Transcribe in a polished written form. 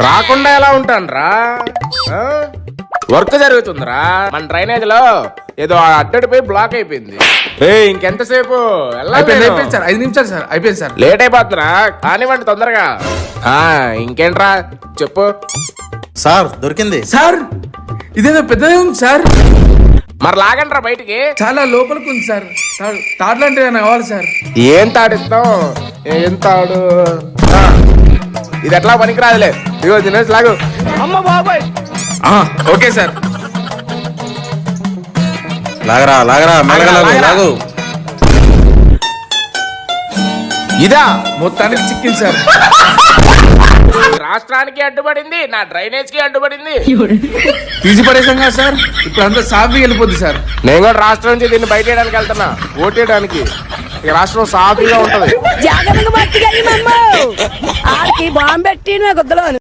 రాకుండా ఎలా ఉంటానురా? వర్క్ జరుగుతుందిరా మన డ్రైనేజ్ లో, ఏదో అడ్డడిపోయి బ్లాక్ అయిపోయింది. ఇంకెంతసేపు? అయిపోయింది సార్, 5 నిమిషాలు సార్, అయిపోయింది సార్. లేట్ అయిపోతున్నా, కానివ్వండి తొందరగా. ఇంకేంట్రా చెప్పు. సార్ దొరికింది సార్ ఇదేదో పెద్దదే ఉంది సార్. మరి లాగండి రా బయటికి. చాలా లోపలికి ఉంది సార్. తాడు లాంటివి ఏమైనా కావాలి సార్? ఏం తాడిస్తాం? ఏం తాడు? ఇది ఎట్లా పనికిరాదులే. ఇగో దినేష్ లాగు. అమ్మ బాబాయ్. Okay sir. లాగరా లాగరా మెల్లగా లాగు. ఇదా మొత్తానికి చిక్కింది సార్. రాష్ట్రానికి అడ్డుపడింది, నా డ్రైనేజ్ కి అడ్డుపడింది. తీసి పడేసాం కదా సార్, ఇప్పుడు అంతా సాఫీగా వెళ్ళిపోద్ది సార్. నేను కూడా రాష్ట్రం నుంచి దీన్ని బయట వేయడానికి వెళ్తున్నా, ఓటేయడానికి. ఇక రాష్ట్రం సాఫీగా ఉంటది. జాగ్రత్తగా పట్టుకెళ్ళి బాంబు పెట్టి గుద్దలో